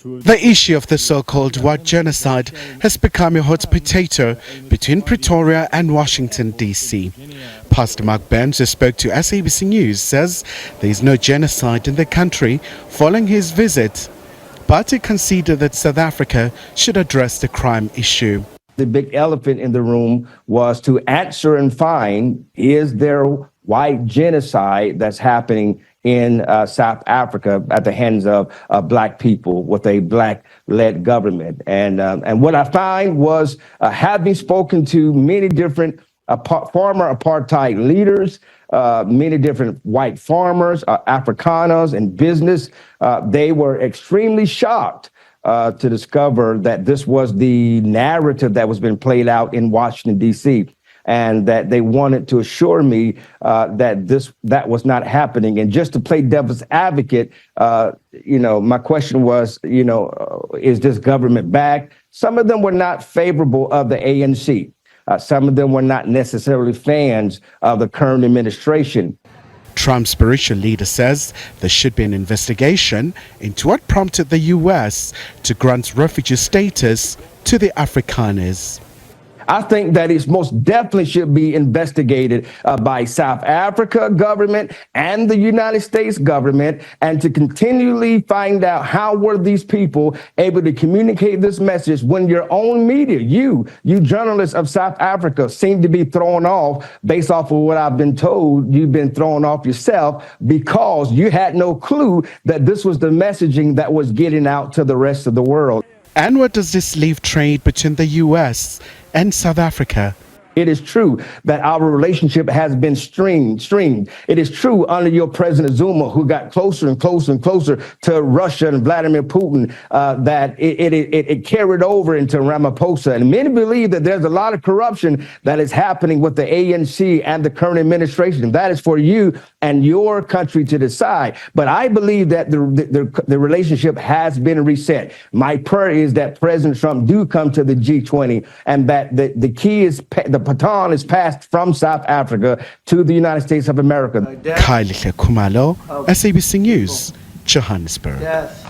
The issue of the so-called white genocide has become a hot potato between Pretoria and Washington, D.C. Pastor Mark Burns, who spoke to SABC News, says there is no genocide in the country following his visit, but he conceded that South Africa should address the crime issue. The big elephant in the room was to answer and find, is there white genocide that's happening in South Africa at the hands of black people with a black-led government? And what I find was, having spoken to many different former apartheid leaders, many different white farmers, Afrikaners in business, they were extremely shocked to discover that this was the narrative that was being played out in Washington, D.C., and that they wanted to assure me that was not happening. And just to play devil's advocate, my question was, is this government backed? Some of them were not favorable of the ANC. Some of them were not necessarily fans of the current administration. Trump's spiritual leader says there should be an investigation into what prompted the U.S. to grant refugee status to the Afrikaners. I think that it most definitely should be investigated by South Africa government and the United States government, and to continually find out how were these people able to communicate this message when your own media, you journalists of South Africa, seem to be thrown off based off of what I've been told. You've been thrown off yourself because you had no clue that this was the messaging that was getting out to the rest of the world. And what does this leave trade between the U.S. and South Africa? It is true that our relationship has been strained. It is true under your President Zuma, who got closer and closer and closer to Russia and Vladimir Putin, that it carried over into Ramaphosa. And many believe that there's a lot of corruption that is happening with the ANC and the current administration. That is for you and your country to decide. But I believe that the relationship has been reset. My prayer is that President Trump do come to the G20, and that the key is the baton is passed from South Africa to the United States of America. Khayelihle Khumalo, SABC News, Johannesburg. Yes.